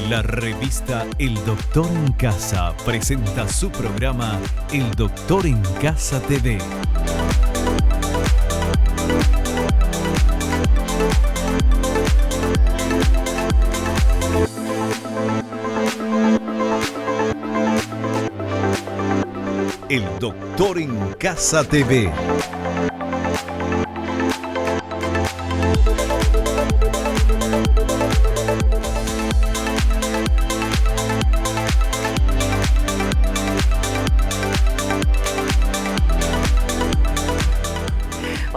La revista El Doctor en Casa presenta su programa El Doctor en Casa TV. El Doctor en Casa TV.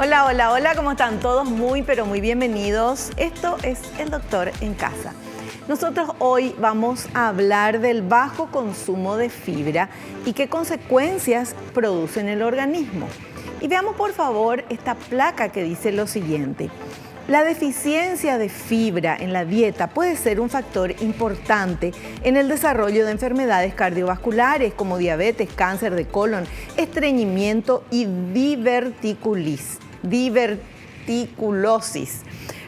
Hola, hola, hola, ¿cómo están todos? Muy, pero muy bienvenidos. Esto es El Doctor en Casa. Nosotros hoy vamos a hablar del bajo consumo de fibra y qué consecuencias produce en el organismo. Y veamos por favor esta placa que dice lo siguiente. La deficiencia de fibra en la dieta puede ser un factor importante en el desarrollo de enfermedades cardiovasculares como diabetes, cáncer de colon, estreñimiento y diverticulosis.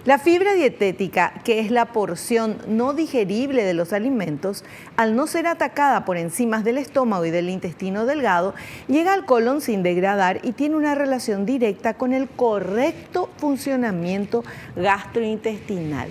La fibra dietética, que es la porción no digerible de los alimentos, al no ser atacada por enzimas del estómago y del intestino delgado, llega al colon sin degradar y tiene una relación directa con el correcto funcionamiento gastrointestinal.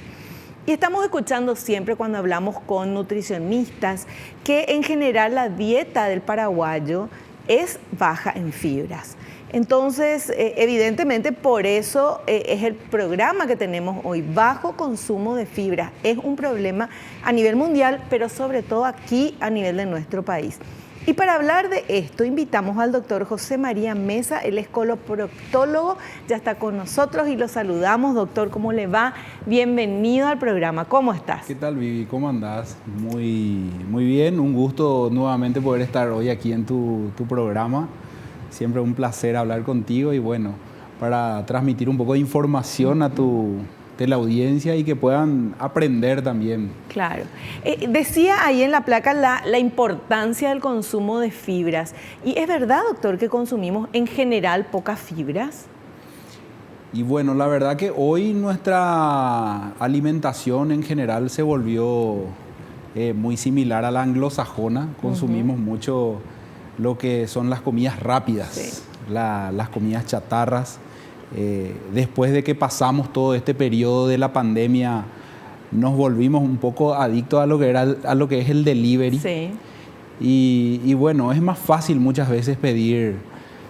Y estamos escuchando siempre cuando hablamos con nutricionistas que en general la dieta del paraguayo es baja en fibras. Entonces, evidentemente, por eso es el programa que tenemos hoy, bajo consumo de fibra. Es un problema a nivel mundial, pero sobre todo aquí a nivel de nuestro país. Y para hablar de esto, invitamos al doctor José María Mesa, él es coloproctólogo, ya está con nosotros y lo saludamos. Doctor, ¿cómo le va? Bienvenido al programa, ¿cómo estás? ¿Qué tal, Vivi? ¿Cómo andás? Muy bien, un gusto nuevamente poder estar hoy aquí en tu programa. Siempre un placer hablar contigo y bueno, para transmitir un poco de información de la audiencia y que puedan aprender también. Claro. Decía ahí en la placa la importancia del consumo de fibras. ¿Y es verdad, doctor, que consumimos en general pocas fibras? Y bueno, la verdad que hoy nuestra alimentación en general se volvió muy similar a la anglosajona. Consumimos mucho lo que son las comidas rápidas, sí. Las comidas chatarras. Después de que pasamos todo este periodo de la pandemia, nos volvimos un poco adictos a lo que es el delivery. Sí. Y bueno, es más fácil muchas veces pedir.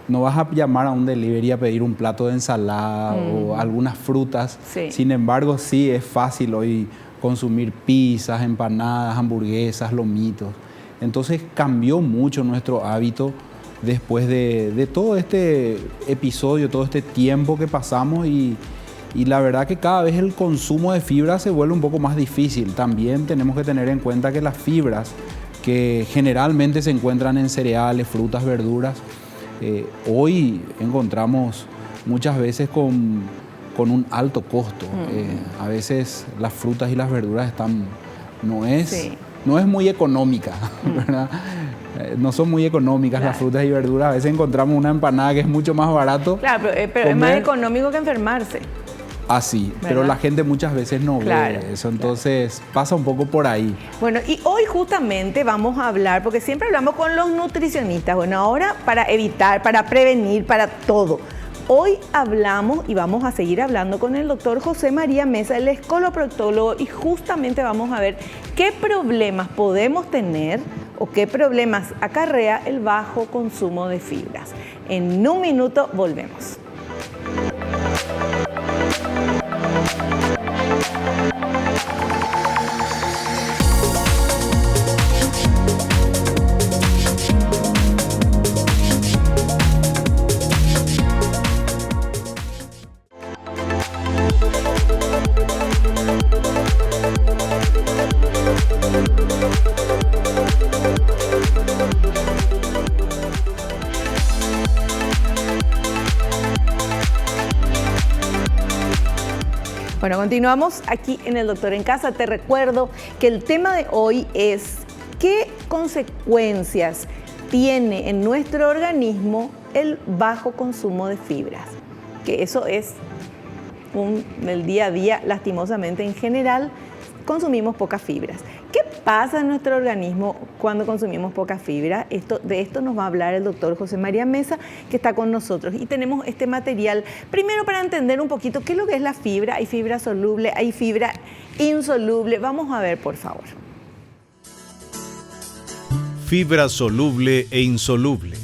No vas a llamar a un delivery a pedir un plato de ensalada o algunas frutas. Sí. Sin embargo, sí es fácil hoy consumir pizzas, empanadas, hamburguesas, lomitos. Entonces cambió mucho nuestro hábito después de todo este episodio, todo este tiempo que pasamos y la verdad que cada vez el consumo de fibra se vuelve un poco más difícil. También tenemos que tener en cuenta que las fibras que generalmente se encuentran en cereales, frutas, verduras, hoy encontramos muchas veces con un alto costo. A veces las frutas y las verduras no es muy económica, ¿verdad? No son muy económicas las frutas y verduras. A veces encontramos una empanada que es mucho más barato. Claro, pero es más económico que enfermarse. Así, pero la gente muchas veces no ve eso, entonces pasa un poco por ahí. Bueno, y hoy justamente vamos a hablar, porque siempre hablamos con los nutricionistas, bueno, ahora para evitar, para prevenir, para todo. Hoy hablamos y vamos a seguir hablando con el doctor José María Mesa, él es coloproctólogo y justamente vamos a ver qué problemas podemos tener o qué problemas acarrea el bajo consumo de fibras. En un minuto volvemos. Bueno, continuamos aquí en El Doctor en Casa. Te recuerdo que el tema de hoy es ¿qué consecuencias tiene en nuestro organismo el bajo consumo de fibras? Que eso es el día a día, lastimosamente en general, consumimos pocas fibras. ¿Qué pasa en nuestro organismo cuando consumimos poca fibra. De esto nos va a hablar el doctor José María Mesa, que está con nosotros. Y tenemos este material, primero para entender un poquito qué es lo que es la fibra. Hay fibra soluble, hay fibra insoluble. Vamos a ver, por favor. Fibra soluble e insoluble.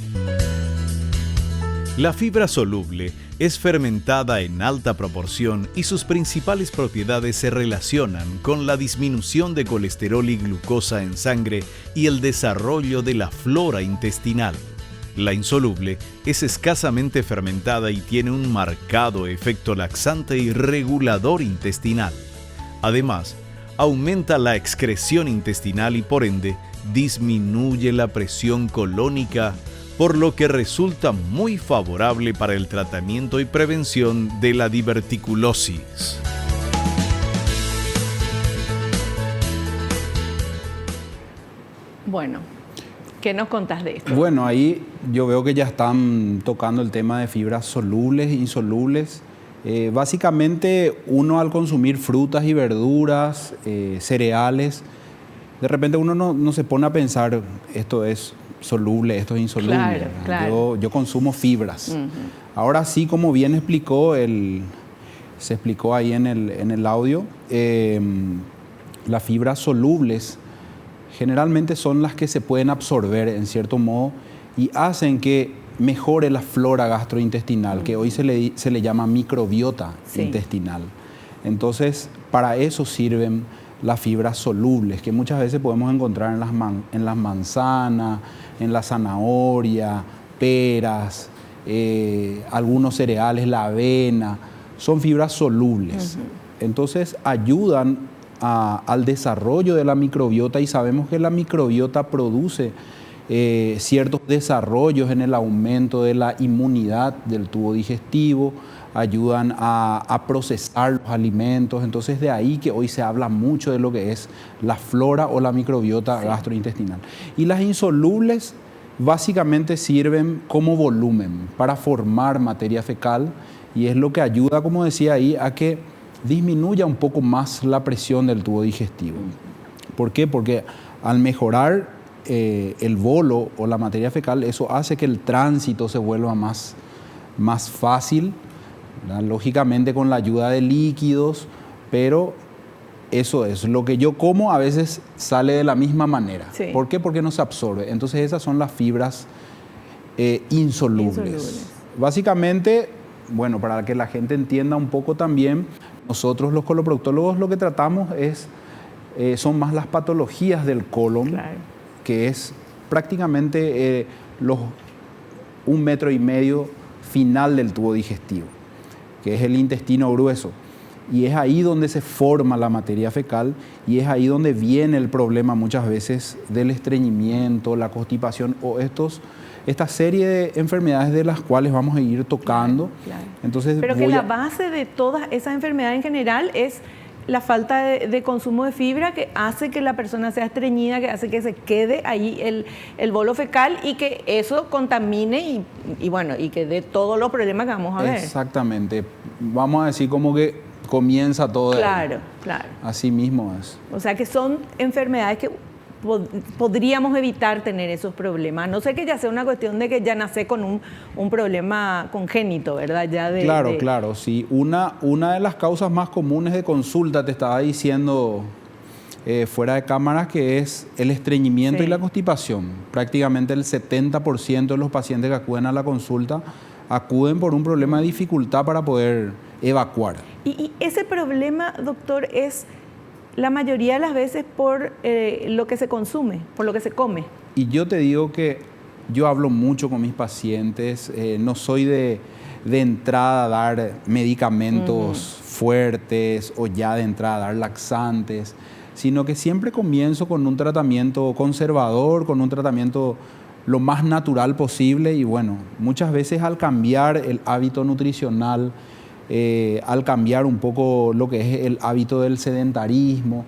La fibra soluble es fermentada en alta proporción y sus principales propiedades se relacionan con la disminución de colesterol y glucosa en sangre y el desarrollo de la flora intestinal. La insoluble es escasamente fermentada y tiene un marcado efecto laxante y regulador intestinal. Además, aumenta la excreción intestinal y por ende disminuye la presión colónica, por lo que resulta muy favorable para el tratamiento y prevención de la diverticulosis. Bueno, ¿qué nos contás de esto? Bueno, ahí yo veo que ya están tocando el tema de fibras solubles e insolubles. Básicamente, uno al consumir frutas y verduras, cereales, de repente uno no se pone a pensar, esto es soluble, esto es insoluble. Claro, claro. Yo consumo fibras. Ahora sí, como bien se explicó ahí en el audio, las fibras solubles generalmente son las que se pueden absorber en cierto modo y hacen que mejore la flora gastrointestinal, que hoy se le llama microbiota intestinal. Entonces, para eso sirven las fibras solubles, que muchas veces podemos encontrar en las manzanas, en la zanahoria, peras, algunos cereales, la avena, son fibras solubles. Entonces ayudan al desarrollo de la microbiota y sabemos que la microbiota produce ciertos desarrollos en el aumento de la inmunidad del tubo digestivo, ayudan a procesar los alimentos. Entonces de ahí que hoy se habla mucho de lo que es la flora o la microbiota gastrointestinal. Y las insolubles básicamente sirven como volumen para formar materia fecal y es lo que ayuda, como decía ahí, a que disminuya un poco más la presión del tubo digestivo. ¿Por qué? Porque al mejorar el bolo o la materia fecal, eso hace que el tránsito se vuelva más fácil, ¿verdad? Lógicamente con la ayuda de líquidos, pero eso es, lo que yo como a veces sale de la misma manera. Sí. ¿Por qué? Porque no se absorbe. Entonces esas son las fibras insolubles. Básicamente, bueno, para que la gente entienda un poco también, nosotros los coloproctólogos lo que tratamos son más las patologías del colon, claro, que es prácticamente los 1,5 metros final del tubo digestivo, que es el intestino grueso. Y es ahí donde se forma la materia fecal y es ahí donde viene el problema muchas veces del estreñimiento, la constipación o esta serie de enfermedades de las cuales vamos a ir tocando. Claro. Entonces, pero que la base de todas esas enfermedades en general es la falta de consumo de fibra, que hace que la persona sea estreñida, que hace que se quede ahí el bolo fecal y que eso contamine y que dé todos los problemas que vamos a ver. Exactamente. Vamos a decir como que comienza todo. Claro, claro. Así mismo es. O sea que son enfermedades que podríamos evitar tener esos problemas. No sé, que ya sea una cuestión de que ya nace con un problema congénito, ¿verdad? Claro, sí. Una de las causas más comunes de consulta, te estaba diciendo fuera de cámaras, que es el estreñimiento y la constipación. Prácticamente el 70% de los pacientes que acuden a la consulta acuden por un problema de dificultad para poder evacuar. Y ese problema, doctor, es la mayoría de las veces por lo que se consume, por lo que se come. Y yo te digo que yo hablo mucho con mis pacientes, no soy de entrada a dar medicamentos fuertes o ya de entrada a dar laxantes, sino que siempre comienzo con un tratamiento conservador, con un tratamiento lo más natural posible y bueno, muchas veces al cambiar el hábito nutricional, al cambiar un poco lo que es el hábito del sedentarismo,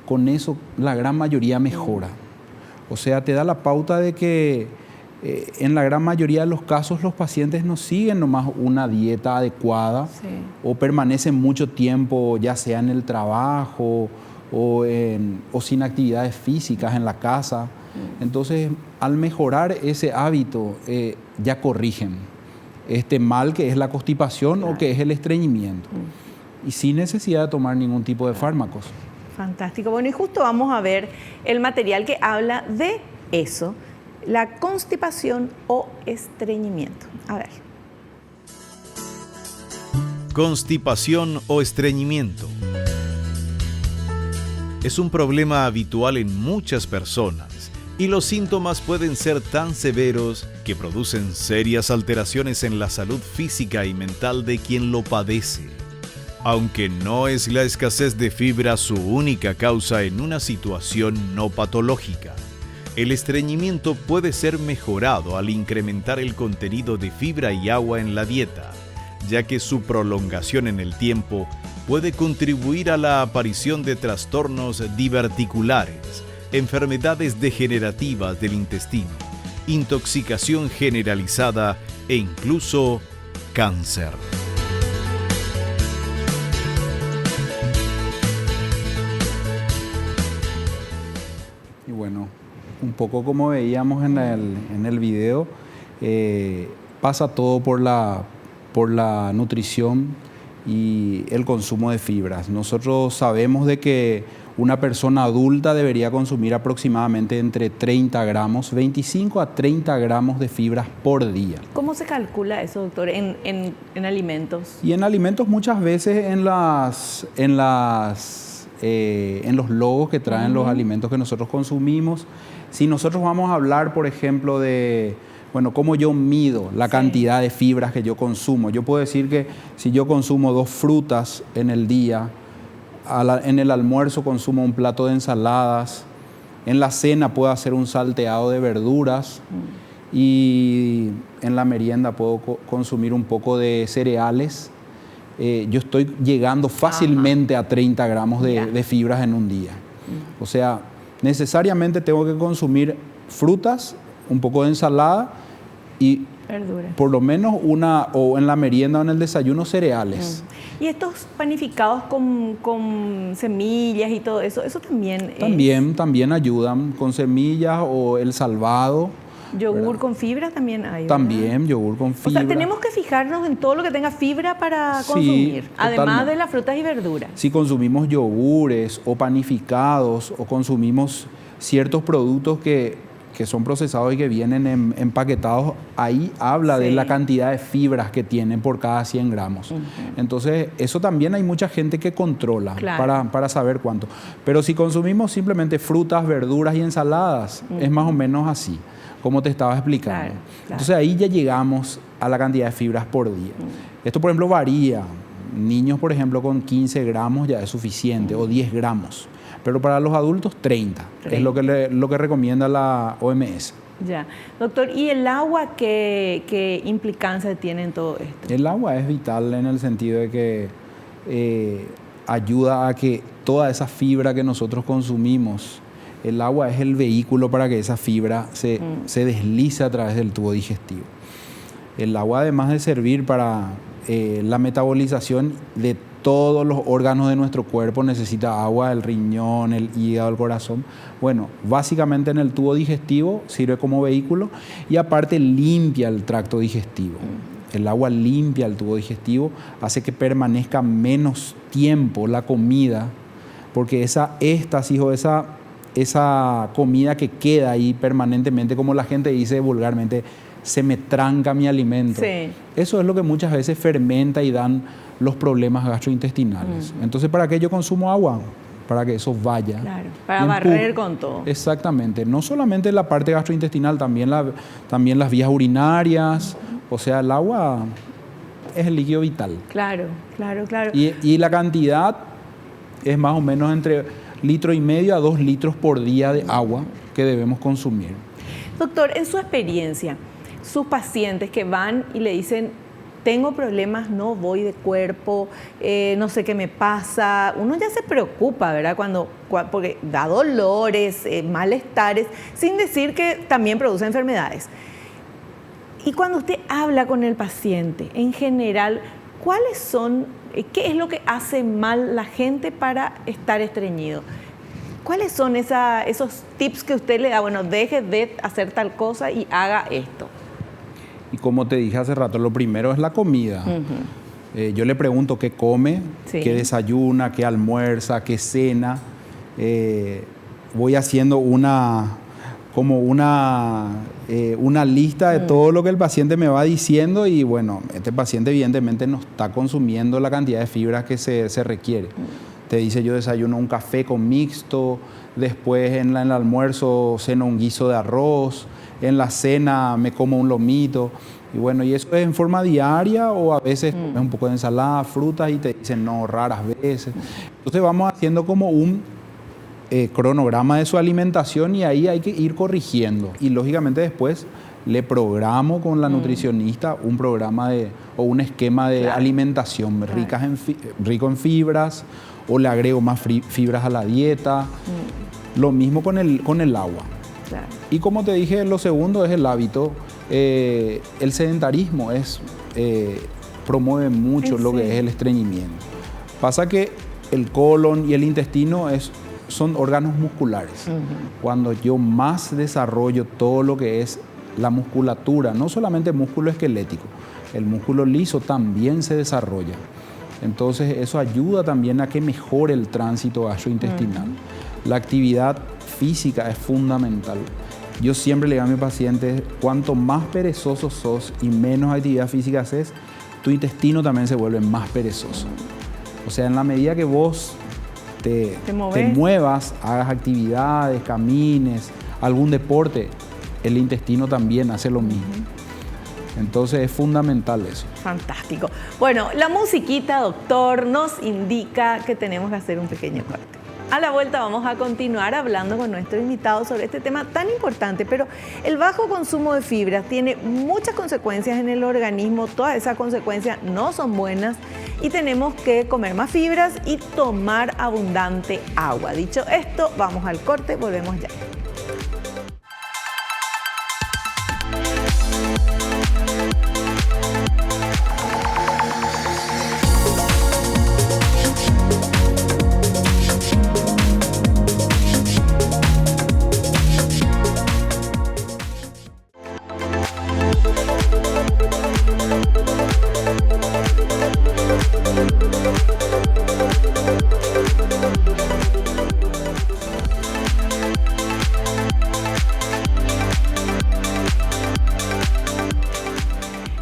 con eso la gran mayoría mejora. O sea, te da la pauta de que en la gran mayoría de los casos los pacientes no siguen nomás una dieta adecuada o permanecen mucho tiempo, ya sea en el trabajo o sin actividades físicas en la casa. Entonces, al mejorar ese hábito, ya corrigen este mal que es la constipación o que es el estreñimiento. Y sin necesidad de tomar ningún tipo de fármacos. Fantástico. Bueno, y justo vamos a ver el material que habla de eso, la constipación o estreñimiento. A ver. Constipación o estreñimiento. Es un problema habitual en muchas personas y los síntomas pueden ser tan severos que producen serias alteraciones en la salud física y mental de quien lo padece. Aunque no es la escasez de fibra su única causa en una situación no patológica, el estreñimiento puede ser mejorado al incrementar el contenido de fibra y agua en la dieta, ya que su prolongación en el tiempo puede contribuir a la aparición de trastornos diverticulares, enfermedades degenerativas del intestino, intoxicación generalizada e incluso cáncer. Y bueno, un poco como veíamos en el video, pasa todo por la nutrición y el consumo de fibras. Nosotros sabemos de que una persona adulta debería consumir aproximadamente entre 30 gramos, 25 a 30 gramos de fibras por día. ¿Cómo se calcula eso, doctor, en alimentos? Y en alimentos muchas veces en los logos que traen los alimentos que nosotros consumimos. Si nosotros vamos a hablar, por ejemplo, de cómo yo mido la cantidad de fibras que yo consumo. Yo puedo decir que si yo consumo 2 frutas en el día, en el almuerzo consumo un plato de ensaladas, en la cena puedo hacer un salteado de verduras y en la merienda puedo consumir un poco de cereales. Yo estoy llegando fácilmente a 30 gramos de fibras en un día. O sea, necesariamente tengo que consumir frutas, un poco de ensalada y verduras. Por lo menos o en la merienda o en el desayuno, cereales. Y estos panificados con semillas y todo eso, eso también También ayudan con semillas o el salvado. Yogur, ¿verdad?, con fibra también hay, ¿verdad? También yogur con fibra. O sea, tenemos que fijarnos en todo lo que tenga fibra para consumir, además de las frutas y verduras. Si consumimos yogures o panificados o consumimos ciertos productos que son procesados y que vienen empaquetados, ahí habla de la cantidad de fibras que tienen por cada 100 gramos. Entonces, eso también hay mucha gente que controla para saber cuánto. Pero si consumimos simplemente frutas, verduras y ensaladas, es más o menos así, como te estaba explicando. Entonces, ahí ya llegamos a la cantidad de fibras por día. Esto, por ejemplo, varía. Niños, por ejemplo, con 15 gramos ya es suficiente, o 10 gramos. Pero para los adultos, 30. Es lo que recomienda la OMS. Ya. Doctor, ¿y el agua qué implicancia tiene en todo esto? El agua es vital en el sentido de que ayuda a que toda esa fibra que nosotros consumimos, el agua es el vehículo para que esa fibra se deslice a través del tubo digestivo. El agua, además de servir para la metabolización de todos los órganos de nuestro cuerpo, necesita agua, el riñón, el hígado, el corazón. Bueno, básicamente en el tubo digestivo sirve como vehículo y aparte limpia el tracto digestivo. El agua limpia el tubo digestivo, hace que permanezca menos tiempo la comida, porque esa éstasis o esa comida que queda ahí permanentemente, como la gente dice vulgarmente, se me tranca mi alimento. Sí. Eso es lo que muchas veces fermenta y dan los problemas gastrointestinales. Entonces, ¿para qué yo consumo agua? Para que eso vaya. Claro, para barrer con todo. Exactamente. No solamente la parte gastrointestinal, también las vías urinarias. O sea, el agua es el líquido vital. Claro. Y la cantidad es más o menos entre 1,5 litros a 2 litros por día de agua que debemos consumir. Doctor, en su experiencia, sus pacientes que van y le dicen, tengo problemas, no voy de cuerpo, no sé qué me pasa, uno ya se preocupa, ¿verdad? Porque da dolores, malestares, sin decir que también produce enfermedades. Y cuando usted habla con el paciente, en general, ¿cuáles son ¿Qué es lo que hace mal la gente para estar estreñido? ¿Cuáles son esos tips que usted le da? Bueno, deje de hacer tal cosa y haga esto. Y como te dije hace rato, lo primero es la comida. Yo le pregunto qué come, Sí. qué desayuna, qué almuerza, qué cena. Voy haciendo una lista de todo lo que el paciente me va diciendo y bueno, este paciente evidentemente no está consumiendo la cantidad de fibras que se requiere. Te dice, yo desayuno un café con mixto, después en el almuerzo ceno un guiso de arroz, en la cena me como un lomito. Y bueno, y eso es en forma diaria o a veces comes un poco de ensalada, frutas y te dicen no, raras veces. Entonces vamos haciendo como un cronograma de su alimentación y ahí hay que ir corrigiendo. Y lógicamente después le programo con la nutricionista un programa o un esquema de alimentación rico en fibras o le agrego más fibras a la dieta. Lo mismo con el agua. Claro. Y como te dije, lo segundo es el hábito. El sedentarismo promueve mucho lo que es el estreñimiento. Pasa que el colon y el intestino son órganos musculares. Cuando yo más desarrollo todo lo que es la musculatura, no solamente músculo esquelético, el músculo liso también se desarrolla. Entonces eso ayuda también a que mejore el tránsito gastrointestinal. La actividad física es fundamental. Yo siempre le digo a mis pacientes, cuanto más perezoso sos y menos actividad física haces, tu intestino también se vuelve más perezoso. O sea, en la medida que vos te muevas, hagas actividades, camines, algún deporte, el intestino también hace lo mismo. Entonces es fundamental eso. Fantástico. Bueno, la musiquita, doctor, nos indica que tenemos que hacer un pequeño corte. A la vuelta vamos a continuar hablando con nuestro invitado sobre este tema tan importante, pero el bajo consumo de fibras tiene muchas consecuencias en el organismo, todas esas consecuencias no son buenas y tenemos que comer más fibras y tomar abundante agua. Dicho esto, vamos al corte, volvemos ya.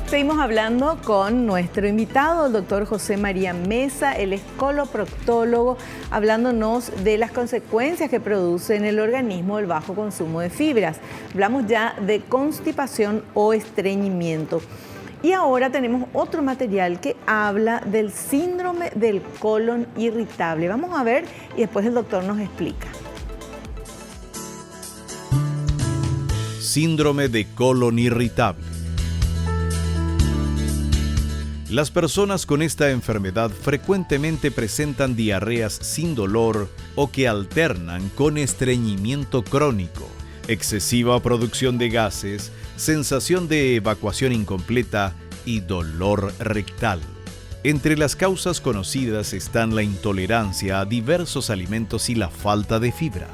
Seguimos hablando con nuestro invitado, el doctor José María Mesa, él es coloproctólogo, hablándonos de las consecuencias que produce en el organismo el bajo consumo de fibras. Hablamos ya de constipación o estreñimiento. Y ahora tenemos otro material que habla del síndrome del colon irritable. Vamos a ver y después el doctor nos explica. Síndrome de colon irritable. Las personas con esta enfermedad frecuentemente presentan diarreas sin dolor o que alternan con estreñimiento crónico, excesiva producción de gases, sensación de evacuación incompleta y dolor rectal. Entre las causas conocidas están la intolerancia a diversos alimentos y la falta de fibra.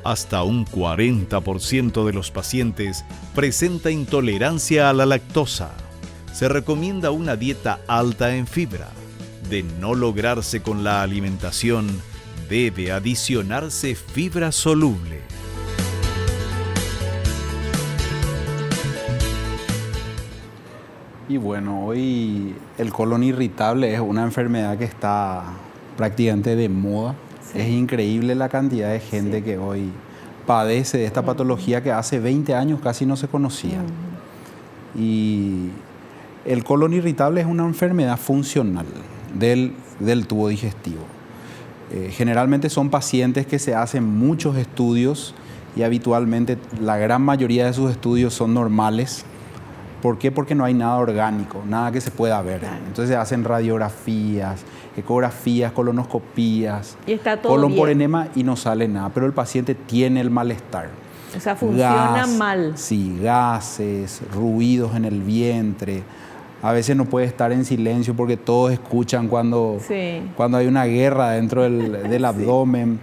Hasta un 40% de los pacientes presenta intolerancia a la lactosa. Se recomienda una dieta alta en fibra. De no lograrse con la alimentación, debe adicionarse fibra soluble. Y bueno, hoy el colon irritable es una enfermedad que está prácticamente de moda. Sí. Es increíble la cantidad de gente que hoy padece de esta patología que hace 20 años casi no se conocía. Y el colon irritable es una enfermedad funcional del tubo digestivo. Generalmente son pacientes que se hacen muchos estudios y habitualmente la gran mayoría de sus estudios son normales. ¿Por qué? Porque no hay nada orgánico, nada que se pueda ver. Claro. Entonces se hacen radiografías, ecografías, colonoscopías, y está todo colon bien por enema y no sale nada, pero el paciente tiene el malestar. O sea, funciona mal. Sí, gases, ruidos en el vientre, A veces no puede estar en silencio porque todos escuchan cuando hay una guerra dentro del abdomen.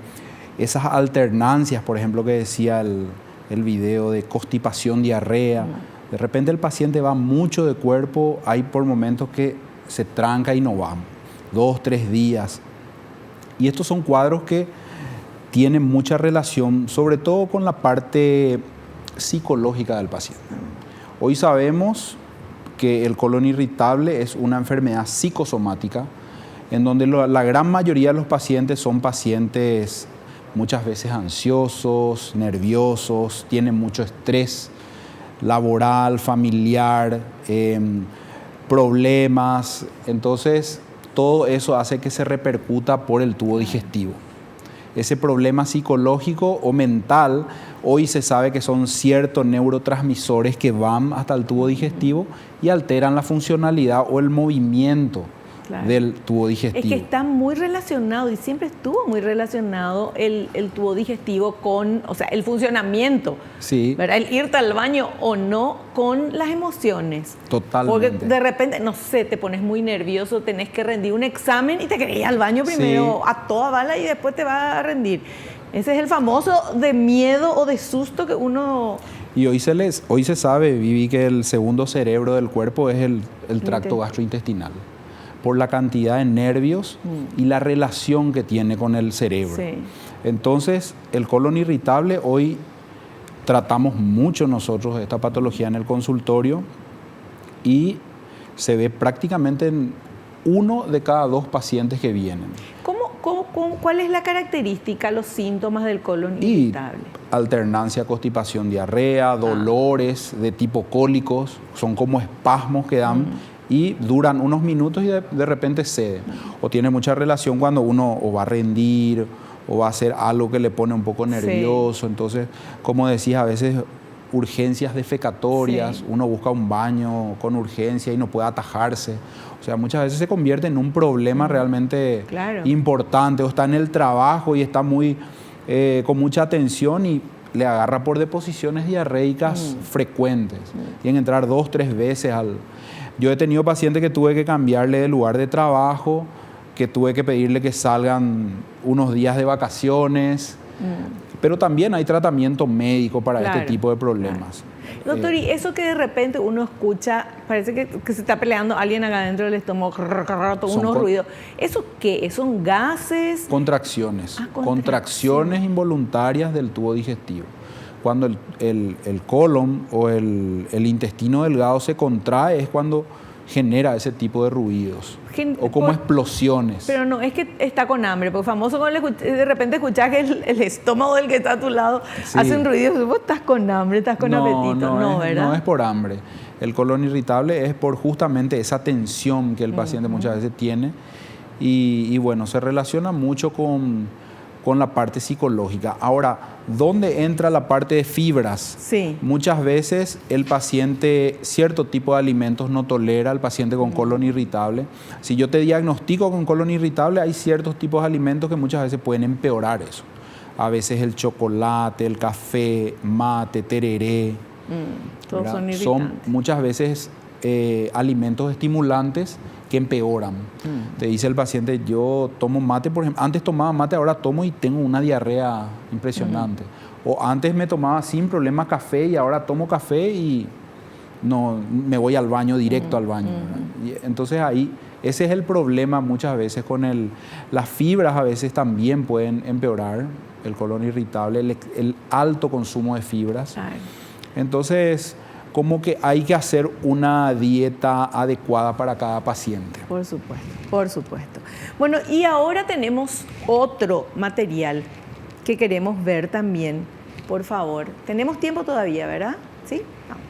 Esas alternancias, por ejemplo, que decía el video de constipación, diarrea. De repente el paciente va mucho de cuerpo, hay por momentos que se tranca y no va, 2, 3 días. Y estos son cuadros que tienen mucha relación, sobre todo con la parte psicológica del paciente. Hoy sabemos que el colon irritable es una enfermedad psicosomática, en donde la gran mayoría de los pacientes son pacientes muchas veces ansiosos, nerviosos, tienen mucho estrés laboral, familiar, problemas. Entonces, todo eso hace que se repercuta por el tubo digestivo. Ese problema psicológico o mental, hoy se sabe que son ciertos neurotransmisores que van hasta el tubo digestivo y alteran la funcionalidad o el movimiento del tubo digestivo. Es que está muy relacionado y siempre estuvo muy relacionado el tubo digestivo con, o sea, el funcionamiento, ¿verdad? El irte al baño o no con las emociones. Totalmente. Porque de repente, no sé, te pones muy nervioso, tenés que rendir un examen y te querés ir al baño primero a toda bala y después te vas a rendir. Ese es el famoso de miedo o de susto que uno... Y hoy se sabe, Vivi, que el segundo cerebro del cuerpo es el tracto gastrointestinal, por la cantidad de nervios y la relación que tiene con el cerebro. Entonces, el colon irritable, hoy tratamos mucho nosotros esta patología en el consultorio y se ve prácticamente en 1 de cada 2 pacientes que vienen. ¿Cuál es la característica, los síntomas del colon irritable? Alternancia, constipación, diarrea, dolores de tipo cólicos, son como espasmos que dan y duran unos minutos y de repente cede. O tiene mucha relación cuando uno o va a rendir o va a hacer algo que le pone un poco nervioso. Entonces, como decías, a veces urgencias defecatorias, uno busca un baño con urgencia y no puede atajarse. O sea, muchas veces se convierte en un problema realmente importante, o está en el trabajo y está con mucha atención y le agarra por deposiciones diarreicas frecuentes. Y en entrar 2, 3 veces Yo he tenido pacientes que tuve que cambiarle de lugar de trabajo, que tuve que pedirle que salgan unos días de vacaciones, pero también hay tratamiento médico para este tipo de problemas. Doctor, y eso que de repente uno escucha, parece que se está peleando alguien acá dentro del estómago, unos ruidos. ¿Eso qué? ¿Son gases? Contracciones. Contracciones involuntarias del tubo digestivo. Cuando el colon o el intestino delgado se contrae es cuando genera ese tipo de ruidos o como explosiones. Pero no, es que está con hambre, porque famoso cuando de repente escuchás que el estómago del que está a tu lado hace un ruido, vos estás con hambre, estás con apetito, ¿verdad? No es por hambre. El colon irritable es por justamente esa tensión que el paciente muchas veces tiene y bueno, se relaciona mucho con la parte psicológica. Ahora, ¿dónde entra la parte de fibras? Muchas veces el paciente, cierto tipo de alimentos no tolera, el paciente con colon irritable. Si yo te diagnostico con colon irritable, hay ciertos tipos de alimentos que muchas veces pueden empeorar eso. A veces el chocolate, el café, mate, tereré. Todos son irritantes. Son muchas veces alimentos estimulantes que empeoran. Te dice el paciente, yo tomo mate, por ejemplo, antes tomaba mate, ahora tomo y tengo una diarrea impresionante. O antes me tomaba sin problema café y ahora tomo café y no me voy al baño, directo al baño. Y entonces ahí, ese es el problema muchas veces con las fibras a veces también pueden empeorar el colon irritable, el alto consumo de fibras. Entonces, como que hay que hacer una dieta adecuada para cada paciente. Por supuesto, por supuesto. Bueno, y ahora tenemos otro material que queremos ver también, por favor. Tenemos tiempo todavía, ¿verdad? ¿Sí? Vamos.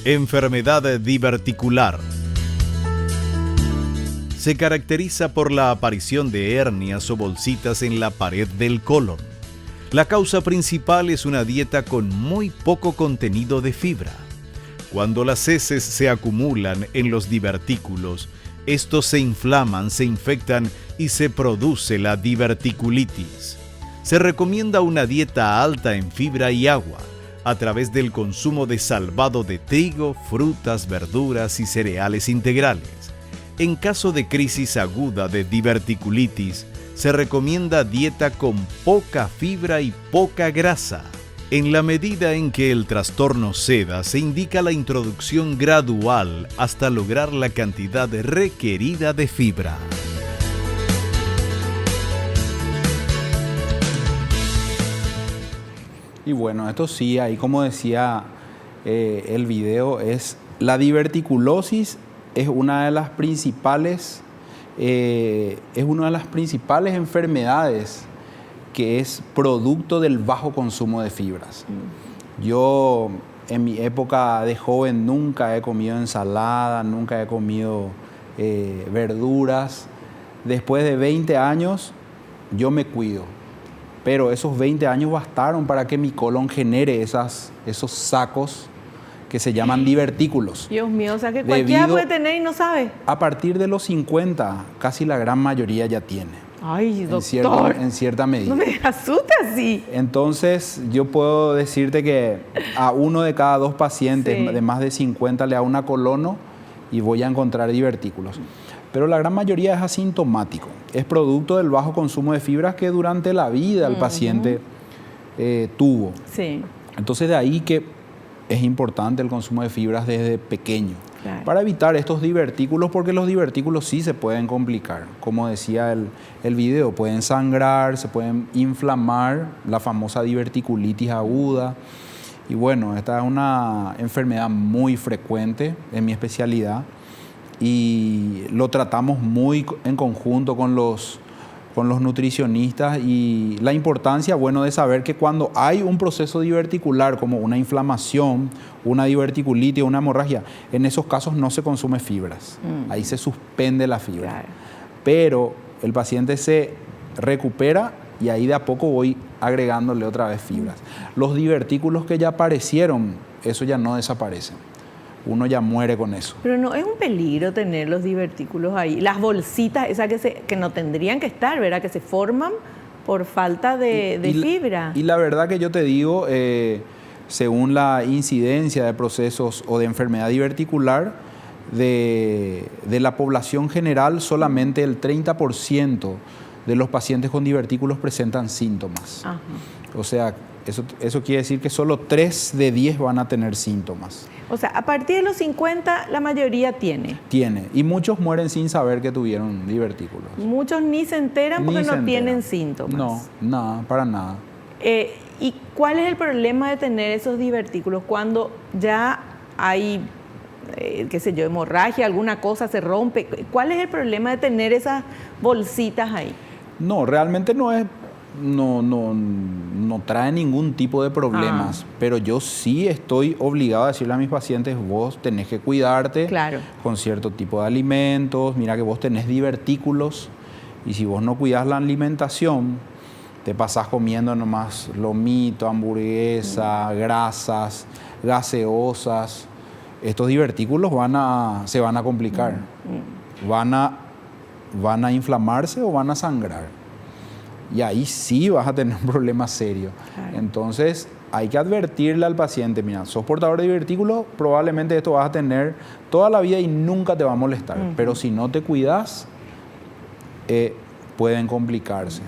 Enfermedad diverticular. Se caracteriza por la aparición de hernias o bolsitas en la pared del colon. La causa principal es una dieta con muy poco contenido de fibra. Cuando las heces se acumulan en los divertículos, estos se inflaman, se infectan y se produce la diverticulitis. Se recomienda una dieta alta en fibra y agua, a través del consumo de salvado de trigo, frutas, verduras y cereales integrales. En caso de crisis aguda de diverticulitis, se recomienda dieta con poca fibra y poca grasa. En la medida en que el trastorno ceda, se indica la introducción gradual hasta lograr la cantidad requerida de fibra. Y bueno, esto sí, ahí como decía el video, es la diverticulosis es una de las principales enfermedades que es producto del bajo consumo de fibras. Yo en mi época de joven nunca he comido ensalada, nunca he comido verduras. Después de 20 años yo me cuido, pero esos 20 años bastaron para que mi colon genere esos sacos que se llaman divertículos. Dios mío, o sea que cualquiera puede tener y no sabe. A partir de los 50, casi la gran mayoría ya tiene. Ay, doctor. En cierta medida. No me asusta así. Entonces, yo puedo decirte que a 1 de cada 2 pacientes de más de 50 le da una colono y voy a encontrar divertículos. Pero la gran mayoría es asintomático. Es producto del bajo consumo de fibras que durante la vida el paciente tuvo. Sí. Entonces, de ahí que es importante el consumo de fibras desde pequeño. Claro. Para evitar estos divertículos, porque los divertículos sí se pueden complicar. Como decía el video, pueden sangrar, se pueden inflamar, la famosa diverticulitis aguda. Y bueno, esta es una enfermedad muy frecuente en mi especialidad y lo tratamos muy en conjunto con los nutricionistas, y la importancia, bueno, de saber que cuando hay un proceso diverticular como una inflamación, una diverticulitis, una hemorragia, en esos casos no se consume fibras. Ahí se suspende la fibra. Claro. Pero el paciente se recupera y ahí de a poco voy agregándole otra vez fibras. Los divertículos que ya aparecieron, eso ya no desaparecen. Uno ya muere con eso. Pero no es un peligro tener los divertículos ahí. Las bolsitas, esas que no tendrían que estar, ¿verdad? Que se forman por falta de fibra. Y la verdad que yo te digo, según la incidencia de procesos o de enfermedad diverticular, de la población general, solamente el 30% de los pacientes con divertículos presentan síntomas. Ajá. O sea, eso quiere decir que solo 3 de 10 van a tener síntomas. O sea, a partir de los 50 la mayoría tiene. Tiene. Y muchos mueren sin saber que tuvieron divertículos. Muchos ni se enteran porque no tienen síntomas. No, nada, para nada. ¿Y cuál es el problema de tener esos divertículos cuando ya hay, qué sé yo, hemorragia, alguna cosa se rompe? ¿Cuál es el problema de tener esas bolsitas ahí? No, realmente no trae ningún tipo de problemas, pero yo sí estoy obligado a decirle a mis pacientes, vos tenés que cuidarte con cierto tipo de alimentos, mira que vos tenés divertículos y si vos no cuidás la alimentación, te pasás comiendo nomás lomito, hamburguesa, grasas, gaseosas, estos divertículos se van a complicar, van a inflamarse o van a sangrar. Y ahí sí vas a tener un problema serio. Claro. Entonces, hay que advertirle al paciente, mira, sos portador de divertículos, probablemente esto vas a tener toda la vida y nunca te va a molestar. Pero si no te cuidas, pueden complicarse.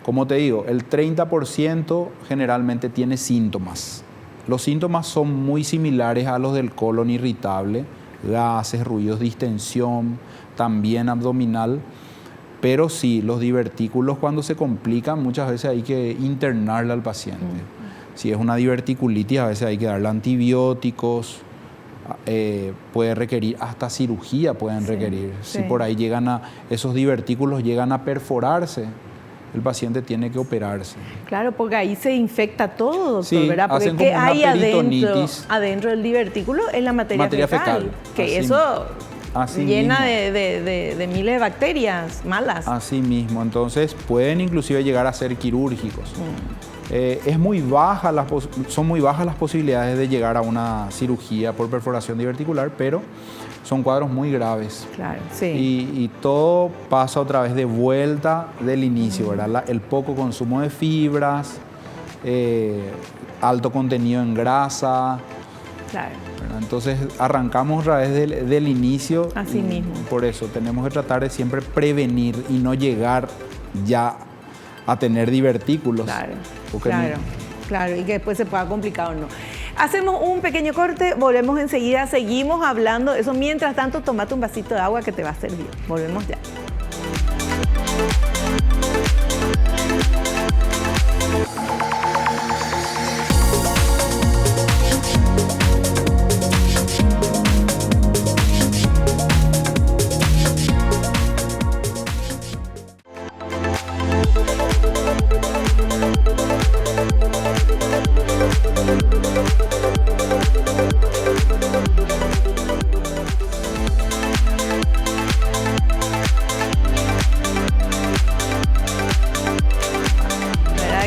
Como te digo, el 30% generalmente tiene síntomas. Los síntomas son muy similares a los del colon irritable, gases, ruidos, distensión, también abdominal. Pero sí, los divertículos cuando se complican, muchas veces hay que internarle al paciente. Si es una diverticulitis, a veces hay que darle antibióticos, puede requerir hasta cirugía, pueden requerir. Si por ahí esos divertículos llegan a perforarse, el paciente tiene que operarse. Claro, porque ahí se infecta todo, doctor, ¿verdad? Porque ¿qué hay adentro del divertículo? Es la materia fecal. Que eso llena de miles de bacterias malas. Así mismo, entonces pueden inclusive llegar a ser quirúrgicos. Son muy bajas las posibilidades de llegar a una cirugía por perforación diverticular, pero son cuadros muy graves. Claro, sí. Y todo pasa otra vez de vuelta del inicio, ¿verdad? El poco consumo de fibras, alto contenido en grasa. Claro. Entonces arrancamos a través del inicio. Así mismo. Por eso tenemos que tratar de siempre prevenir y no llegar ya a tener divertículos. Claro, Porque claro, y que después se pueda complicar o no. Hacemos un pequeño corte, volvemos enseguida, seguimos hablando de eso. Mientras tanto, tomate un vasito de agua que te va a servir. Volvemos ya.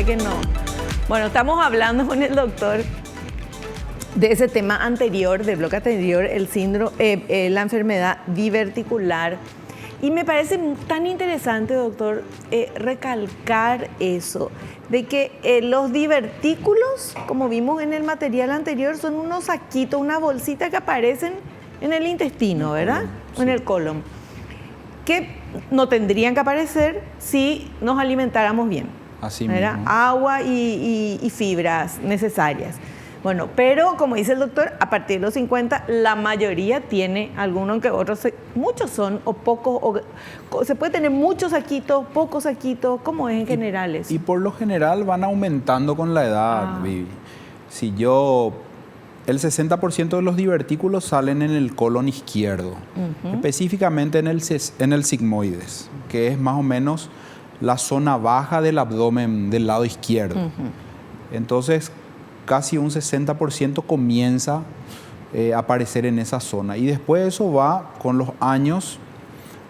Que no. Bueno, estamos hablando con el doctor de ese tema anterior, del bloque anterior, el síndrome, la enfermedad diverticular. Y me parece tan interesante, doctor, recalcar eso, de que los divertículos, como vimos en el material anterior, son unos saquitos, una bolsita que aparecen en el intestino, ¿verdad? Sí. O en el colon, que no tendrían que aparecer si nos alimentáramos bien. Así mismo. Agua y fibras necesarias. Bueno, pero como dice el doctor, a partir de los 50 la mayoría tiene alguno que otros, muchos son o pocos, o se puede tener muchos saquitos, pocos saquitos, ¿cómo es en general eso? Y por lo general van aumentando con la edad, Vivi. Si el 60% de los divertículos salen en el colon izquierdo, específicamente en el sigmoides, que es más o menos la zona baja del abdomen del lado izquierdo. Entonces, casi un 60% comienza a aparecer en esa zona. Y después eso va con los años,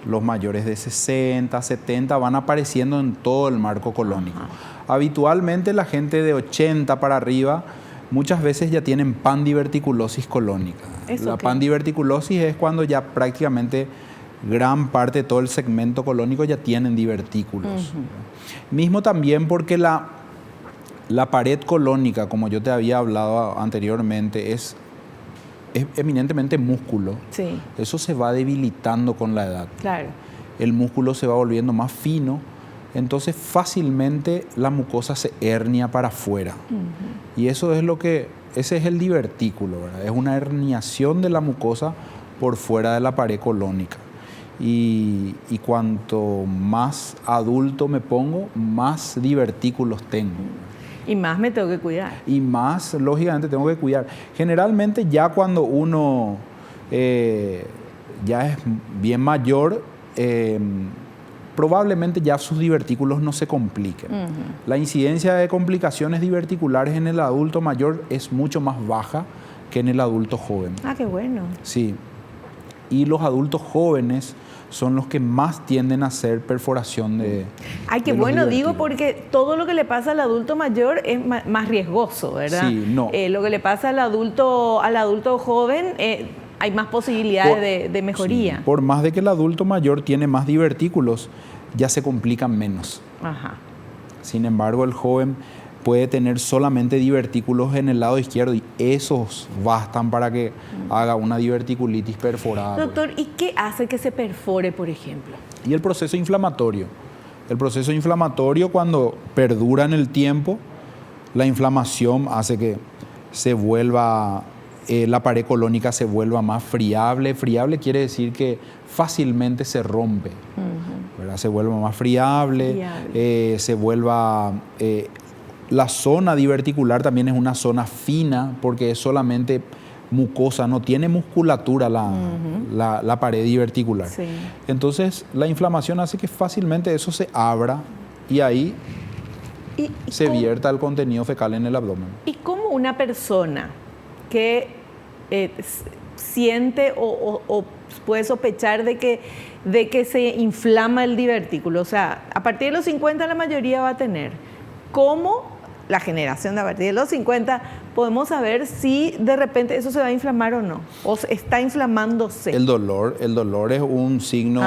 los mayores de 60, 70 van apareciendo en todo el marco colónico. Habitualmente la gente de 80 para arriba muchas veces ya tienen pandiverticulosis colónica. La pandiverticulosis es cuando ya prácticamente gran parte de todo el segmento colónico ya tienen divertículos. Mismo también porque la pared colónica, como yo te había hablado anteriormente, es eminentemente músculo. Sí. Eso se va debilitando con la edad. Claro. El músculo se va volviendo más fino, entonces fácilmente la mucosa se hernia para afuera. Y eso es ese es el divertículo, ¿verdad? Es una herniación de la mucosa por fuera de la pared colónica. Y cuanto más adulto me pongo, más divertículos tengo. Y más me tengo que cuidar. Y más, lógicamente, tengo que cuidar. Generalmente ya cuando uno ya es bien mayor, probablemente ya sus divertículos no se compliquen. La incidencia de complicaciones diverticulares en el adulto mayor es mucho más baja que en el adulto joven. Ah, qué bueno. Sí. Y los adultos jóvenes son los que más tienden a hacer perforación de... Ay, qué bueno, digo, porque todo lo que le pasa al adulto mayor es más riesgoso, ¿verdad? Sí, no. Lo que le pasa al adulto joven, hay más posibilidades de mejoría. Sí, por más de que el adulto mayor tiene más divertículos, ya se complican menos. Sin embargo, el joven puede tener solamente divertículos en el lado izquierdo y esos bastan para que haga una diverticulitis perforada. Doctor, ¿y qué hace que se perfore, por ejemplo? Y el proceso inflamatorio. El proceso inflamatorio, cuando perdura en el tiempo, la inflamación hace que se vuelva, la pared colónica se vuelva más friable. Friable quiere decir que fácilmente se rompe, ¿verdad? Se vuelva más friable. Se vuelva... La zona diverticular también es una zona fina porque es solamente mucosa, no tiene musculatura la pared diverticular. Sí. Entonces la inflamación hace que fácilmente eso se abra y ahí se vierta el contenido fecal en el abdomen. ¿Y cómo una persona que siente o puede sospechar de que se inflama el divertículo? O sea, a partir de los 50 la mayoría va a tener. ¿Cómo la generación de a partir de los 50 podemos saber si de repente eso se va a inflamar o no? ¿O está inflamándose? El dolor es un signo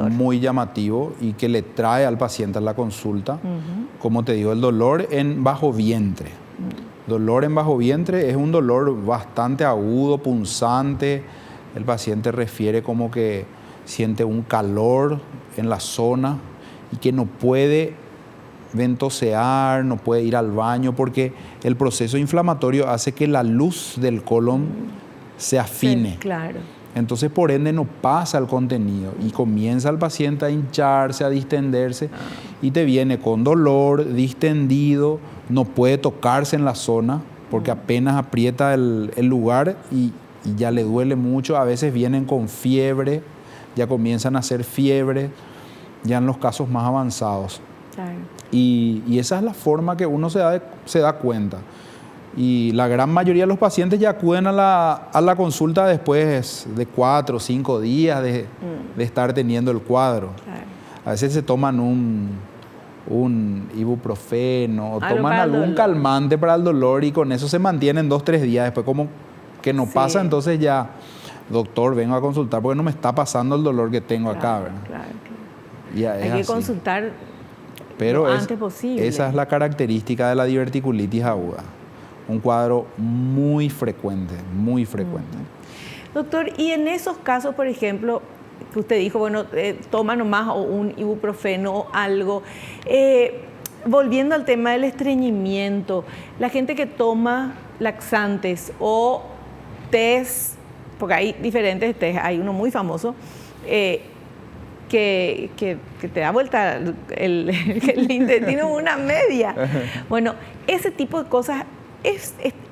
muy llamativo y que le trae al paciente a la consulta. como te digo, el dolor en bajo vientre. Dolor en bajo vientre es un dolor bastante agudo, punzante. El paciente refiere como que siente un calor en la zona y que no puede ventosear, no puede ir al baño porque el proceso inflamatorio hace que la luz del colon se afine. Sí, claro. Entonces, por ende, no pasa el contenido y comienza el paciente a hincharse, a distenderse y te viene con dolor, distendido, no puede tocarse en la zona porque apenas aprieta el lugar y ya le duele mucho. A veces vienen con fiebre, ya comienzan a hacer fiebre, ya en los casos más avanzados. Claro. Y esa es la forma que uno se da cuenta. Y la gran mayoría de los pacientes ya acuden a la consulta después de 4 o 5 días de estar teniendo el cuadro. Claro. A veces se toman un ibuprofeno, o toman algún calmante para el dolor y con eso se mantienen 2 o 3 días. Después como que no pasa, entonces ya, doctor, vengo a consultar porque no me está pasando el dolor que tengo acá, ¿verdad? Claro. Hay que consultar lo antes posible. Esa es la característica de la diverticulitis aguda. Un cuadro muy frecuente, muy frecuente. Doctor, y en esos casos, por ejemplo, que usted dijo, bueno, toma nomás o un ibuprofeno o algo, volviendo al tema del estreñimiento, la gente que toma laxantes o test, porque hay diferentes test, hay uno muy famoso, que te da vuelta el intestino una media. Bueno, ese tipo de cosas,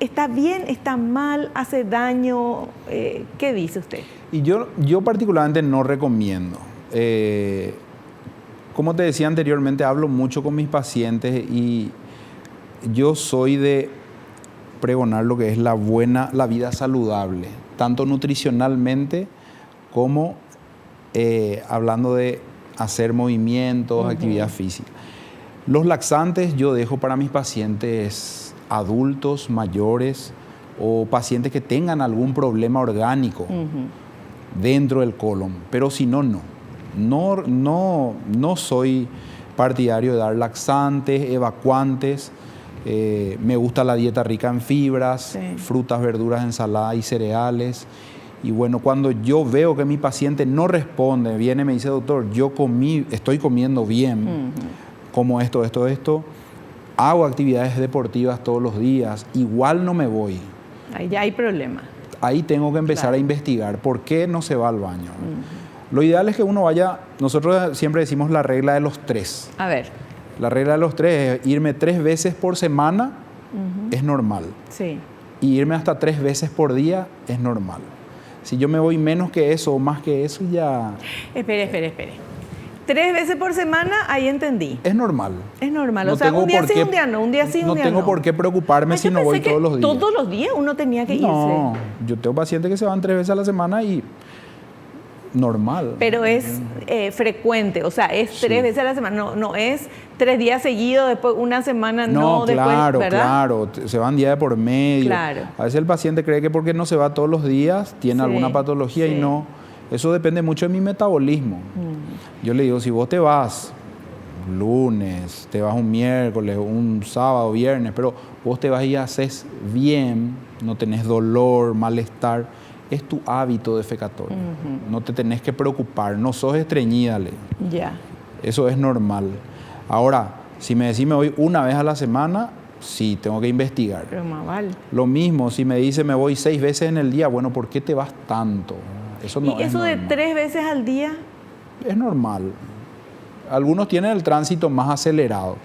¿está bien, está mal, hace daño? ¿Qué dice usted? Y yo particularmente no recomiendo. Como te decía anteriormente, hablo mucho con mis pacientes y yo soy de pregonar lo que es la vida saludable, tanto nutricionalmente como hablando de hacer movimientos, actividad física. Los laxantes yo dejo para mis pacientes adultos, mayores o pacientes que tengan algún problema orgánico dentro del colon, pero si no, no soy partidario de dar laxantes, evacuantes. Me gusta la dieta rica en fibras, frutas, verduras, ensaladas y cereales. Y bueno, cuando yo veo que mi paciente no responde, viene y me dice, doctor, estoy comiendo bien, como esto, hago actividades deportivas todos los días, igual no me voy. Ahí ya hay problema. Ahí tengo que empezar a investigar por qué no se va al baño. Lo ideal es que uno vaya, nosotros siempre decimos la regla de los 3. A ver. La regla de los 3 es irme 3 veces por semana, es normal. Sí. Y irme hasta 3 veces por día es normal. Si yo me voy menos que eso o más que eso, ya... Espere. 3 veces por semana, ahí entendí. Es normal. Es normal. No, o sea, un día sí, un día no. Un día sí, un día no. No tengo por qué preocuparme si no voy todos los días. ¿Todos los días uno tenía que irse? No, yo tengo pacientes que se van 3 veces a la semana y normal. Pero es frecuente, o sea, es 3 veces a la semana. No es 3 días seguidos, después una semana no, después, ¿verdad? Claro, se van día de por medio. Claro. A veces el paciente cree que porque no se va todos los días tiene alguna patología y no. Eso depende mucho de mi metabolismo. Yo le digo, si vos te vas lunes, te vas un miércoles, un sábado, viernes, pero vos te vas y haces bien, no tenés dolor, malestar, es tu hábito defecatorio. No te tenés que preocupar, no sos estreñida. Ya. Eso es normal. Ahora, si me decís me voy una vez a la semana, sí, tengo que investigar. Pero más vale. Lo mismo, si me dice me voy 6 veces en el día, bueno, ¿por qué te vas tanto? Eso no ¿Y eso de 3 veces al día? Es normal. Algunos tienen el tránsito más acelerado.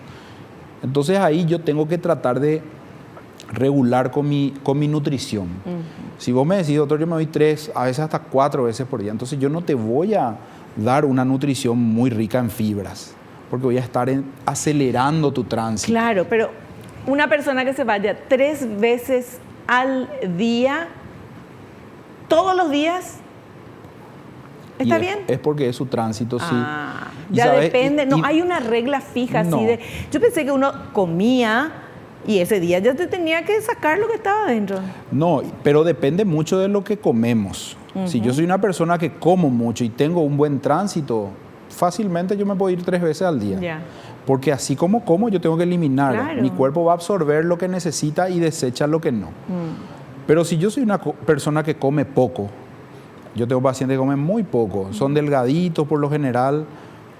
Entonces ahí yo tengo que tratar de regular con mi nutrición. Si vos me decís, doctor, yo me doy 3, a veces hasta 4 veces por día, entonces yo no te voy a dar una nutrición muy rica en fibras, porque voy a estar acelerando tu tránsito. Claro, pero una persona que se vaya 3 veces al día, todos los días, ¿está bien? Es porque es su tránsito, sí. Ya depende, no hay una regla fija así de... Yo pensé que uno comía y ese día ya te tenía que sacar lo que estaba adentro. No, pero depende mucho de lo que comemos. Si yo soy una persona que como mucho y tengo un buen tránsito, fácilmente yo me puedo ir 3 veces al día. Ya. Porque así como yo tengo que eliminar. Claro. Mi cuerpo va a absorber lo que necesita y desecha lo que no. Pero si yo soy una persona que come poco, yo tengo pacientes que comen muy poco, son delgaditos por lo general,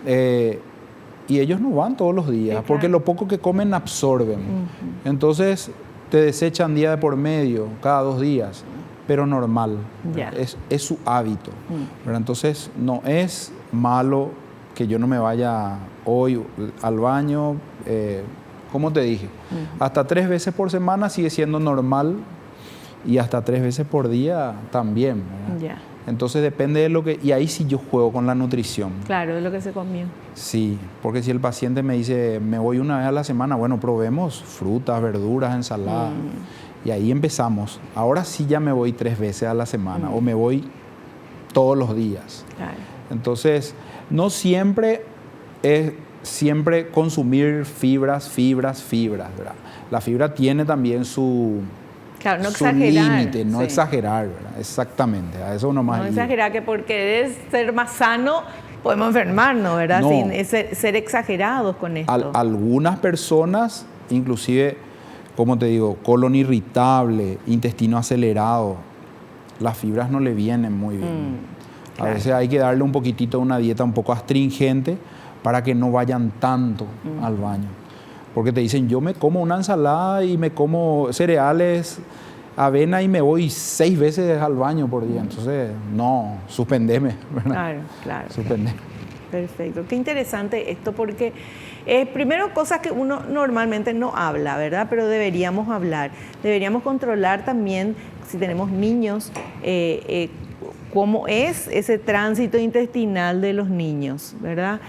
y ellos no van todos los días, claro. porque lo poco que comen absorben. Entonces te desechan día de por medio, cada 2 días, pero normal. Ya. Es su hábito. ¿Verdad? Entonces no es malo que yo no me vaya hoy al baño, como te dije, hasta 3 veces por semana sigue siendo normal y hasta 3 veces por día también. ¿Verdad? Ya. Entonces depende de lo que... Y ahí sí yo juego con la nutrición. Claro, de lo que se comió. Sí, porque si el paciente me dice, me voy una vez a la semana, bueno, probemos frutas, verduras, ensaladas. Y ahí empezamos. Ahora sí ya me voy 3 veces a la semana o me voy todos los días. Claro. Entonces, no siempre es consumir fibras, ¿verdad? La fibra tiene también su... Claro, no su exagerar. límite, no Sí. exagerar, ¿verdad? Exactamente, a eso nomás. No iba. exagerar que por querer ser más sano podemos enfermarnos, ¿verdad? No. Sin ser exagerados con esto. Algunas personas, inclusive, como te digo, colon irritable, intestino acelerado, las fibras no le vienen muy bien. Claro. A veces hay que darle un poquitito una dieta un poco astringente para que no vayan tanto al baño. Porque te dicen, yo me como una ensalada y me como cereales, avena y me voy 6 veces al baño por día. Entonces, no, suspendeme, ¿verdad? Claro, claro. Suspendeme. Perfecto. Qué interesante esto porque primero cosas que uno normalmente no habla, ¿verdad? Pero deberíamos hablar. Deberíamos controlar también, si tenemos niños, cómo es ese tránsito intestinal de los niños, ¿verdad?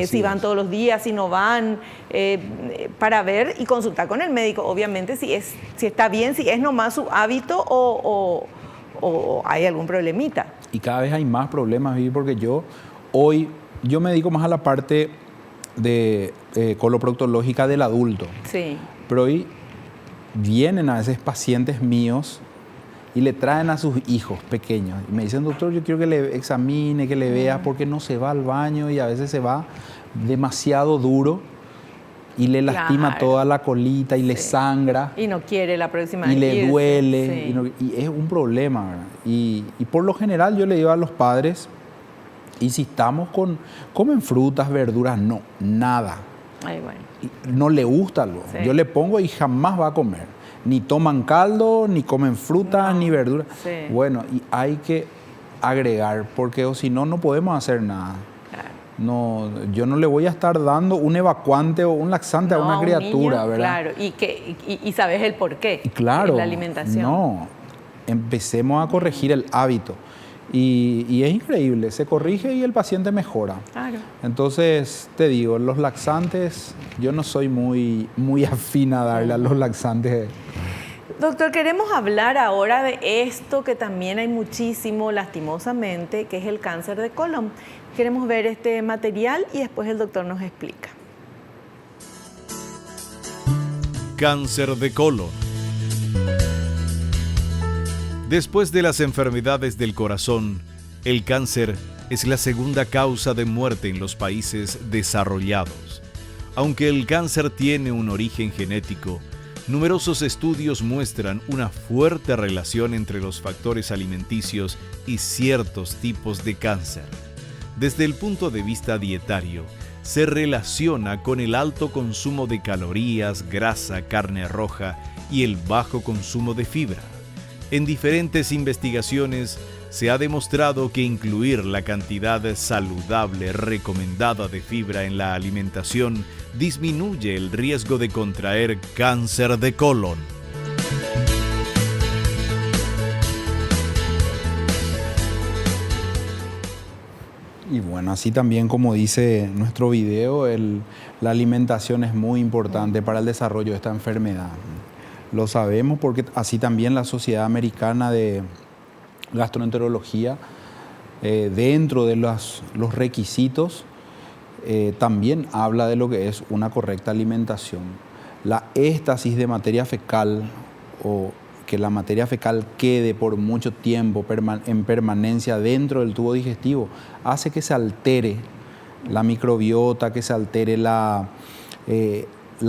Si van todos los días, si no van, para ver y consultar con el médico, obviamente, si está bien, si es nomás su hábito o hay algún problemita. Y cada vez hay más problemas, Vivi, porque yo me dedico más a la parte de coloproctológica del adulto. Sí. Pero hoy vienen a veces pacientes míos y le traen a sus hijos pequeños. Y me dicen, doctor, yo quiero que le examine, que le vea, porque no se va al baño y a veces se va demasiado duro y le lastima toda la colita y le sangra. Y no quiere la próxima Y vez le irse. duele. Sí. Y es un problema, ¿verdad? Y por lo general yo le digo a los padres, insistamos comen frutas, verduras, no, nada. Ay, bueno. Y no le gusta algo. Sí. Yo le pongo y jamás va a comer. Ni toman caldo, ni comen frutas, ni verduras. Sí. Bueno, y hay que agregar, porque o si no, no podemos hacer nada. Claro. No, yo no le voy a estar dando un evacuante o un laxante a una un criatura, niño, ¿verdad? Claro, y sabes el por qué. Y claro, Es la alimentación. no, empecemos a corregir el hábito. Y es increíble, se corrige y el paciente mejora. Claro. Entonces, te digo, los laxantes, yo no soy muy afín a darle a los laxantes. Doctor, queremos hablar ahora de esto que también hay muchísimo, lastimosamente, que es el cáncer de colon. Queremos ver este material y después el doctor nos explica. Cáncer de colon. Después de las enfermedades del corazón, el cáncer es la segunda causa de muerte en los países desarrollados. Aunque el cáncer tiene un origen genético, numerosos estudios muestran una fuerte relación entre los factores alimenticios y ciertos tipos de cáncer. Desde el punto de vista dietario, se relaciona con el alto consumo de calorías, grasa, carne roja y el bajo consumo de fibra. En diferentes investigaciones se ha demostrado que incluir la cantidad saludable recomendada de fibra en la alimentación disminuye el riesgo de contraer cáncer de colon. Y bueno, así también como dice nuestro video, la alimentación es muy importante para el desarrollo de esta enfermedad. Lo sabemos porque así también la Sociedad Americana de Gastroenterología, dentro de los requisitos, también habla de lo que es una correcta alimentación. La éstasis de materia fecal o que la materia fecal quede por mucho tiempo en permanencia dentro del tubo digestivo hace que se altere la microbiota, que se altere la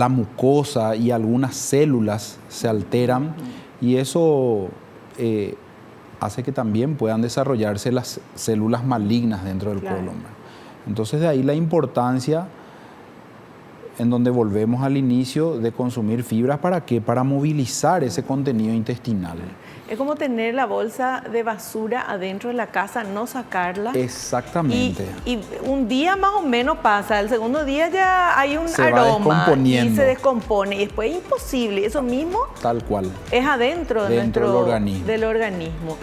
mucosa y algunas células se alteran y eso hace que también puedan desarrollarse las células malignas dentro del colon. Entonces de ahí la importancia en donde volvemos al inicio de consumir fibras. ¿Para qué? Para movilizar ese contenido intestinal. Es como tener la bolsa de basura adentro de la casa, no sacarla. Exactamente. Y un día más o menos pasa, el segundo día ya hay un se aroma va y se descompone. Y después es imposible, eso mismo tal cual es adentro del organismo.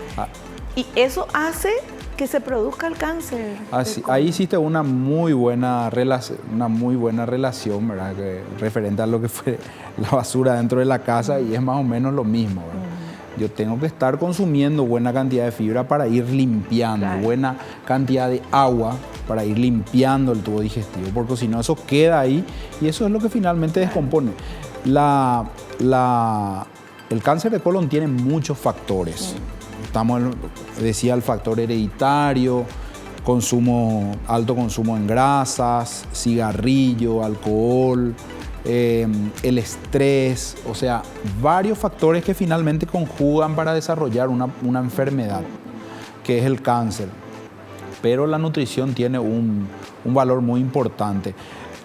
Y eso hace que se produzca el cáncer. Ahí hiciste una muy buena relación, ¿verdad? Referente a lo que fue la basura dentro de la casa y es más o menos lo mismo, ¿verdad? Yo tengo que estar consumiendo buena cantidad de fibra para ir limpiando, buena cantidad de agua para ir limpiando el tubo digestivo, porque si no eso queda ahí y eso es lo que finalmente descompone. El cáncer de colon tiene muchos factores. Decía el factor hereditario, alto consumo en grasas, cigarrillo, alcohol, el estrés, o sea, varios factores que finalmente conjugan para desarrollar una enfermedad, que es el cáncer. Pero la nutrición tiene un valor muy importante.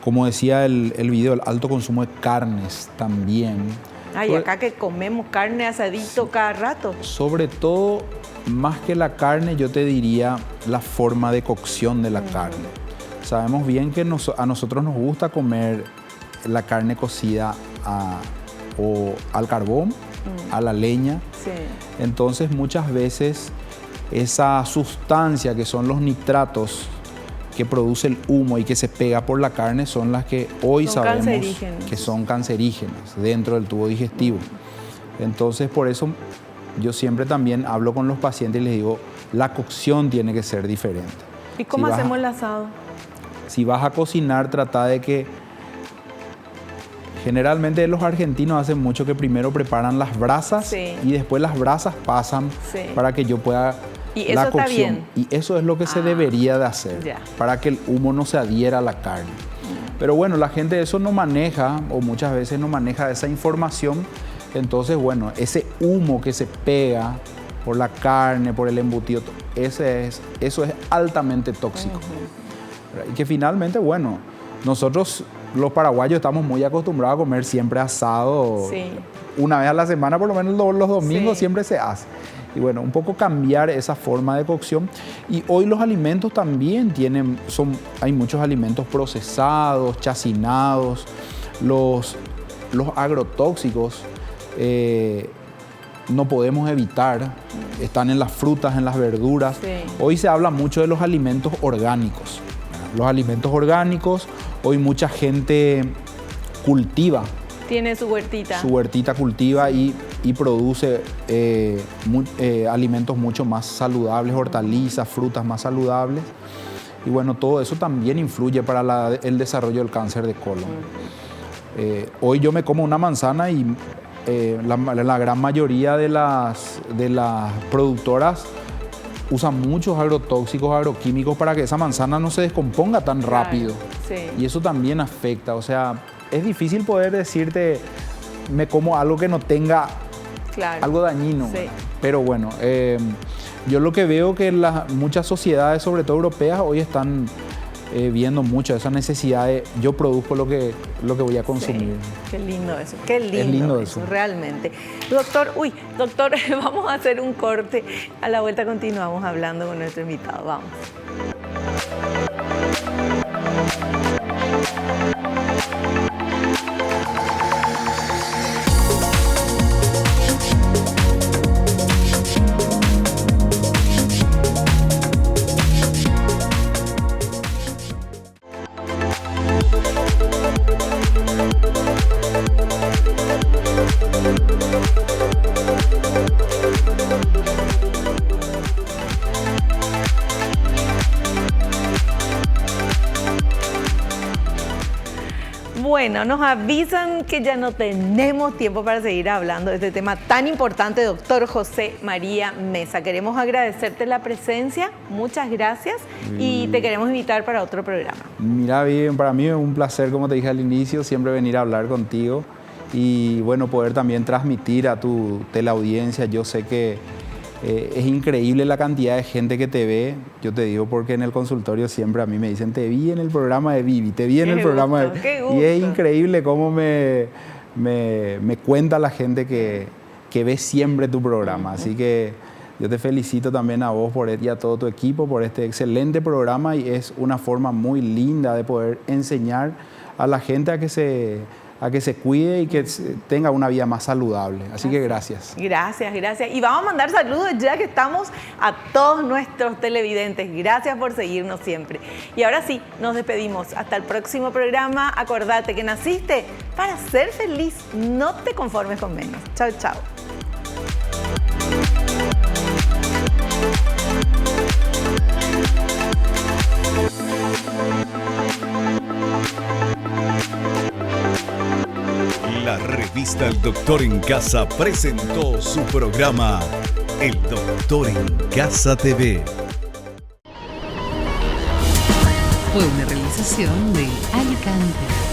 Como decía el video, el alto consumo de carnes también. Y acá que comemos carne asadito cada rato. Sobre todo, más que la carne, yo te diría la forma de cocción de la carne. Sabemos bien que a nosotros nos gusta comer la carne cocida o al carbón, a la leña. Sí. Entonces, muchas veces esa sustancia que son los nitratos que produce el humo y que se pega por la carne son las que hoy sabemos que son cancerígenas dentro del tubo digestivo. Entonces, por eso yo siempre también hablo con los pacientes y les digo, la cocción tiene que ser diferente. ¿Y cómo hacemos el asado? Si vas a cocinar, trata de que... Generalmente los argentinos hacen mucho que primero preparan las brasas y después las brasas pasan para que yo pueda... ¿Y eso está bien? Y eso es lo que se debería de hacer, para que el humo no se adhiera a la carne. Pero bueno, la gente eso no maneja, o muchas veces no maneja esa información. Entonces, bueno, ese humo que se pega por la carne, por el embutido, eso es altamente tóxico. Y que finalmente, bueno, nosotros los paraguayos estamos muy acostumbrados a comer siempre asado. Una vez a la semana, por lo menos los domingos siempre se hace. Y bueno, un poco cambiar esa forma de cocción. Y hoy los alimentos también hay muchos alimentos procesados, chacinados, los agrotóxicos no podemos evitar, están en las frutas, en las verduras. Hoy se habla mucho de los alimentos orgánicos. Los alimentos orgánicos, hoy mucha gente cultiva. Tiene su huertita. Su huertita cultiva y produce alimentos mucho más saludables, hortalizas, frutas más saludables. Y bueno, todo eso también influye para el desarrollo del cáncer de colon. Hoy yo me como una manzana y la gran mayoría de las productoras usan muchos agrotóxicos, agroquímicos para que esa manzana no se descomponga tan rápido. Y eso también afecta. O sea, es difícil poder decirte, me como algo que no tenga algo dañino. Pero bueno, yo lo que veo que muchas sociedades, sobre todo europeas, hoy están viendo mucho esa necesidad de yo produzco lo que voy a consumir. Qué lindo eso, qué lindo eso, realmente. Doctor, vamos a hacer un corte. A la vuelta continuamos hablando con nuestro invitado. Vamos. Bueno, nos avisan que ya no tenemos tiempo para seguir hablando de este tema tan importante, doctor José María Mesa. Queremos agradecerte la presencia, muchas gracias y te queremos invitar para otro programa. Mira, bien, para mí es un placer, como te dije al inicio, siempre venir a hablar contigo y bueno, poder también transmitir a tu teleaudiencia. Yo sé que es increíble la cantidad de gente que te ve. Yo te digo porque en el consultorio siempre a mí me dicen, te vi en el programa de Vivi, te vi en el programa de Vivi. Y es increíble cómo me cuenta la gente que ve siempre tu programa. Así que yo te felicito también a vos y a todo tu equipo por este excelente programa y es una forma muy linda de poder enseñar a la gente a que se cuide y que tenga una vida más saludable. Así que gracias. Gracias. Y vamos a mandar saludos ya que estamos a todos nuestros televidentes. Gracias por seguirnos siempre. Y ahora sí, nos despedimos. Hasta el próximo programa. Acordate que naciste para ser feliz. No te conformes con menos. Chao, chao. La revista El Doctor en Casa presentó su programa El Doctor en Casa TV. Fue una realización de Alicante.